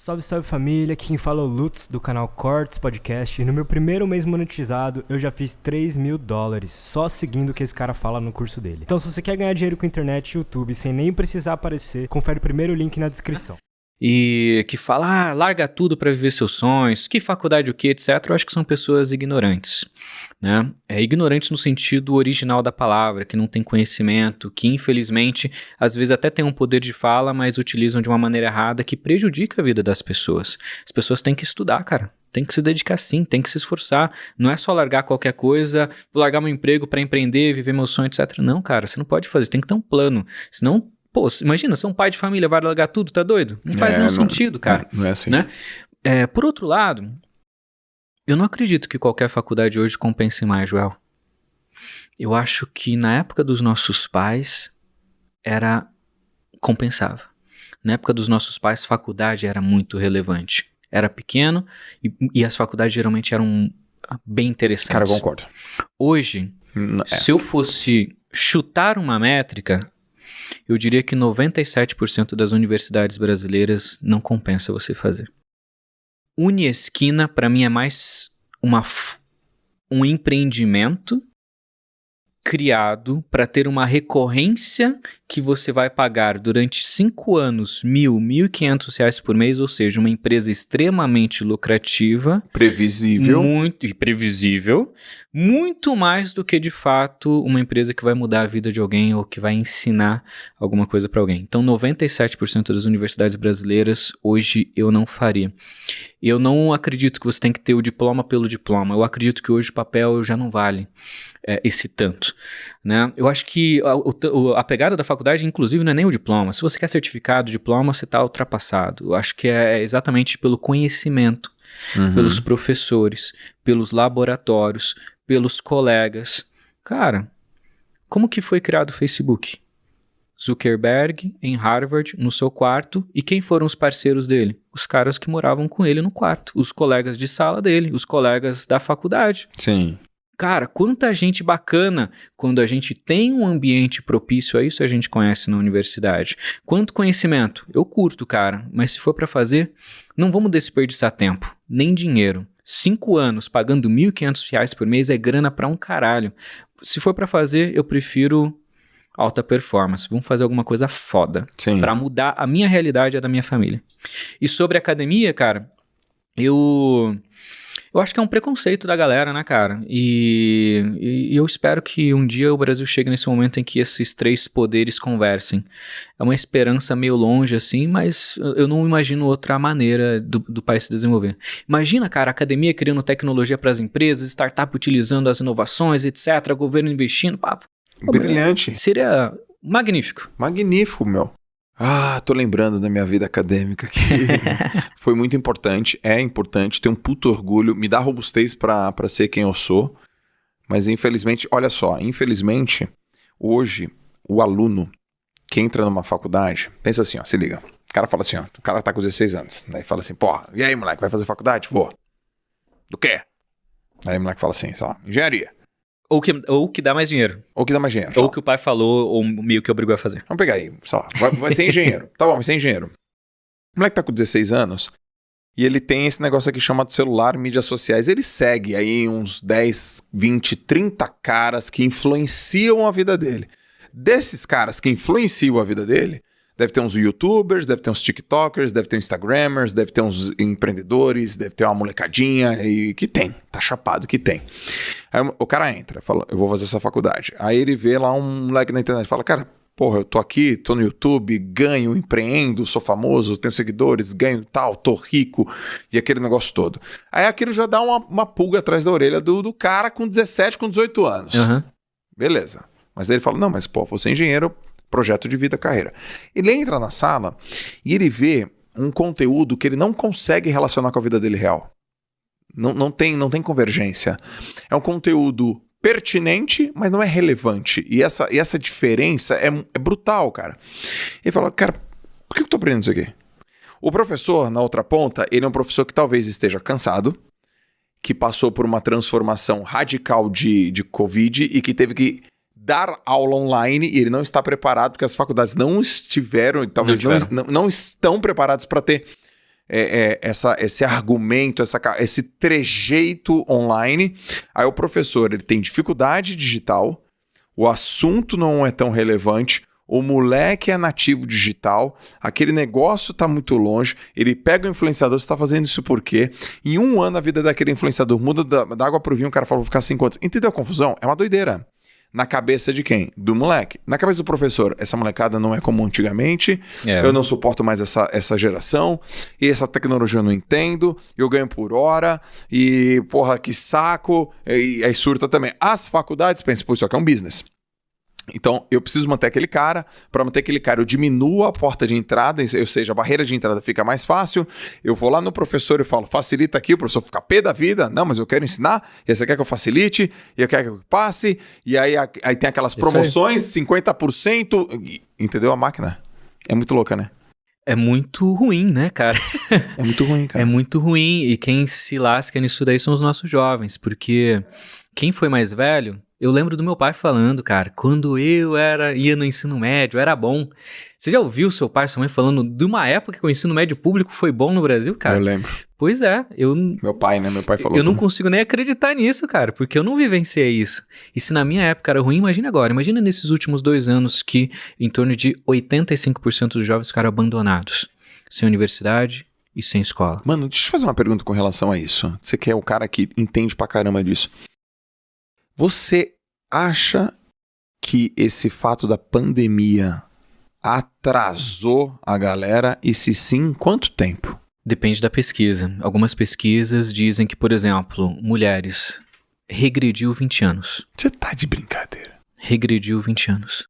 Salve, salve família, aqui quem fala é o Lutz do canal Cortes Podcast e no meu primeiro mês monetizado eu já fiz $3.000 só seguindo o que esse cara fala no curso dele. Então se você quer ganhar dinheiro com internet e YouTube sem nem precisar aparecer, confere o primeiro link na descrição. E que fala, larga tudo para viver seus sonhos, que faculdade o que, etc. Eu acho que são pessoas ignorantes, né? Ignorantes no sentido original da palavra, que não tem conhecimento, que infelizmente às vezes até tem um poder de fala, mas utilizam de uma maneira errada que prejudica a vida das pessoas. As pessoas têm que estudar, cara. Tem que se dedicar sim, tem que se esforçar. Não é só largar qualquer coisa, vou largar meu emprego para empreender, viver meu sonho, etc. Não, cara, você não pode fazer, tem que ter um plano. Senão, pô, imagina, você é um pai de família, vai largar tudo, tá doido? Não faz nenhum sentido, cara. Não é assim. Né? Por outro lado, eu não acredito que qualquer faculdade hoje compense mais, Joel. Eu acho que na época dos nossos pais compensava. Na época dos nossos pais, faculdade era muito relevante. Era pequeno e as faculdades geralmente eram bem interessantes. Cara, eu concordo. Hoje, se eu fosse chutar uma métrica, eu diria que 97% das universidades brasileiras não compensa você fazer. Uniesquina, para mim, é mais um empreendimento criado para ter uma recorrência que você vai pagar durante 5 anos R$1.500 por mês, ou seja, uma empresa extremamente lucrativa. Previsível. Muito previsível. Muito mais do que, de fato, uma empresa que vai mudar a vida de alguém ou que vai ensinar alguma coisa para alguém. Então, 97% das universidades brasileiras, hoje, eu não faria. Eu não acredito que você tem que ter o diploma pelo diploma. Eu acredito que hoje o papel já não vale esse tanto, né? Eu acho que a pegada da faculdade, inclusive, não é nem o diploma. Se você quer certificado, diploma, você está ultrapassado. Eu acho que é exatamente pelo conhecimento, pelos professores, pelos laboratórios, pelos colegas. Cara, como que foi criado o Facebook? Zuckerberg em Harvard, no seu quarto, e quem foram os parceiros dele? Os caras que moravam com ele no quarto, os colegas de sala dele, os colegas da faculdade. Sim. Cara, quanta gente bacana quando a gente tem um ambiente propício a isso, a gente conhece na universidade. Quanto conhecimento? Eu curto, cara, mas se for pra fazer, não vamos desperdiçar tempo, nem dinheiro. 5 anos pagando R$1.500 por mês é grana pra um caralho. Se for pra fazer, eu prefiro alta performance. Vamos fazer alguma coisa foda. Sim. Pra mudar a minha realidade e a da minha família. E sobre academia, cara, eu acho que é um preconceito da galera, né, cara? E eu espero que um dia o Brasil chegue nesse momento em que esses 3 poderes conversem. É uma esperança meio longe, assim, mas eu não imagino outra maneira do país se desenvolver. Imagina, cara, a academia criando tecnologia para as empresas, startup utilizando as inovações, etc., governo investindo, papo. Brilhante. Seria magnífico. Magnífico, meu. Tô lembrando da minha vida acadêmica que foi muito importante, é importante, tenho um puto orgulho, me dá robustez pra ser quem eu sou, mas infelizmente, olha só, hoje o aluno que entra numa faculdade, pensa assim, ó, se liga, o cara fala assim, ó, o cara tá com 16 anos, daí fala assim, porra, e aí moleque, vai fazer faculdade? Vou. Do quê? Aí o moleque fala assim, sei lá, engenharia. Ou que dá mais dinheiro. Ou que dá mais dinheiro. Ou que o pai falou, ou meio que obrigou a fazer. Vamos pegar aí, sei lá, vai ser engenheiro. Tá bom, vai ser engenheiro. O moleque tá com 16 anos e ele tem esse negócio aqui chamado celular, mídias sociais. Ele segue aí uns 10, 20, 30 caras que influenciam a vida dele. Desses caras que influenciam a vida dele, deve ter uns youtubers, deve ter uns tiktokers, deve ter uns instagramers, deve ter uns empreendedores, deve ter uma molecadinha e que tem, tá chapado que tem. Aí o cara entra, fala, eu vou fazer essa faculdade. Aí ele vê lá um moleque na internet, fala, cara, porra, eu tô aqui, tô no YouTube, ganho, empreendo, sou famoso, tenho seguidores, ganho tal, tô rico, e aquele negócio todo. Aí aquilo já dá uma pulga atrás da orelha do cara com 17, com 18 anos. Beleza. Mas aí ele fala, não, mas pô, você é engenheiro, projeto de vida, carreira. Ele entra na sala e ele vê um conteúdo que ele não consegue relacionar com a vida dele real. Não tem convergência. É um conteúdo pertinente, mas não é relevante. E essa diferença é brutal, cara. Ele fala, cara, por que eu tô aprendendo isso aqui? O professor, na outra ponta, ele é um professor que talvez esteja cansado, que passou por uma transformação radical de Covid e que teve que dar aula online e ele não está preparado porque as faculdades não estiveram, talvez não estão preparados para ter esse argumento, esse trejeito online. Aí o professor ele tem dificuldade digital, o assunto não é tão relevante, o moleque é nativo digital, aquele negócio está muito longe, ele pega o influenciador, você está fazendo isso por quê? Em um ano a vida daquele influenciador muda da água pro vinho, o cara fala, vou ficar 5 anos. Entendeu a confusão? É uma doideira. Na cabeça de quem? Do moleque. Na cabeça do professor, essa molecada não é como antigamente, eu não suporto mais essa geração, e essa tecnologia eu não entendo, eu ganho por hora, e porra, que saco, e aí surta também. As faculdades pensam, pô, isso aqui é um business. Então, eu preciso manter aquele cara. Para manter aquele cara, eu diminuo a porta de entrada, ou seja, a barreira de entrada fica mais fácil. Eu vou lá no professor e falo, facilita aqui, o professor fica pé da vida. Não, mas eu quero ensinar, e você quer que eu facilite, e eu quero que eu passe. E aí tem aquelas promoções, 50%. Entendeu a máquina? É muito louca, né? É muito ruim, né, cara? É muito ruim, cara. É muito ruim. E quem se lasca nisso daí são os nossos jovens, porque quem foi mais velho... Eu lembro do meu pai falando, cara, quando eu ia no ensino médio, era bom. Você já ouviu seu pai e sua mãe falando de uma época que o ensino médio público foi bom no Brasil, cara? Eu lembro. Pois é, Meu pai, né? Meu pai falou. Eu não consigo nem acreditar nisso, cara, porque eu não vivenciei isso. E se na minha época era ruim, imagina agora. Imagina nesses últimos 2 anos que em torno de 85% dos jovens ficaram abandonados. Sem universidade e sem escola. Mano, deixa eu fazer uma pergunta com relação a isso. Você que é o cara que entende pra caramba disso. Você acha que esse fato da pandemia atrasou a galera? E se sim, quanto tempo? Depende da pesquisa. Algumas pesquisas dizem que, por exemplo, mulheres regrediu 20 anos. Você tá de brincadeira. Regrediu 20 anos.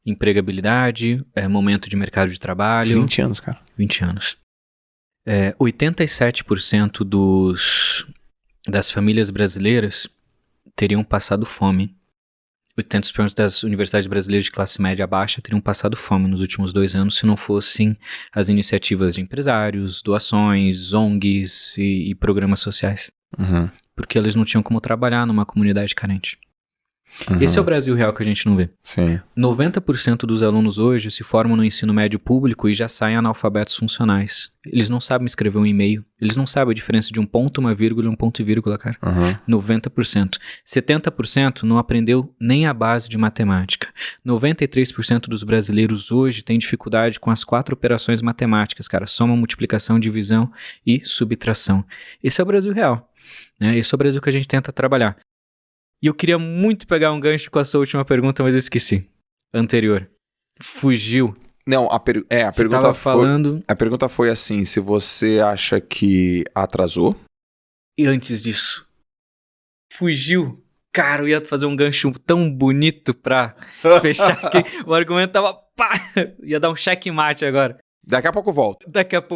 Empregabilidade, momento de mercado de trabalho. 20 anos, cara. 20 anos. 87% das famílias brasileiras teriam passado fome. 80% das universidades brasileiras de classe média baixa teriam passado fome nos últimos 2 anos se não fossem as iniciativas de empresários, doações, ONGs e programas sociais. Uhum. Porque eles não tinham como trabalhar numa comunidade carente. Uhum. Esse é o Brasil real que a gente não vê. Sim. 90% dos alunos hoje se formam no ensino médio público e já saem analfabetos funcionais. Eles não sabem escrever um e-mail. Eles não sabem a diferença de um ponto, uma vírgula e um ponto e vírgula, cara. Uhum. 90%. 70% não aprendeu nem a base de matemática. 93% dos brasileiros hoje têm dificuldade com as 4 operações matemáticas, cara. Soma, multiplicação, divisão e subtração. Esse é o Brasil real, né? Esse é o Brasil que a gente tenta trabalhar. E eu queria muito pegar um gancho com a sua última pergunta, mas eu esqueci. Anterior. Fugiu. Não, a pergunta foi... A pergunta foi assim, se você acha que atrasou? E antes disso, fugiu. Cara, eu ia fazer um gancho tão bonito pra fechar aqui. O argumento tava... Pá! Ia dar um checkmate agora. Daqui a pouco eu volto. Daqui a pouco...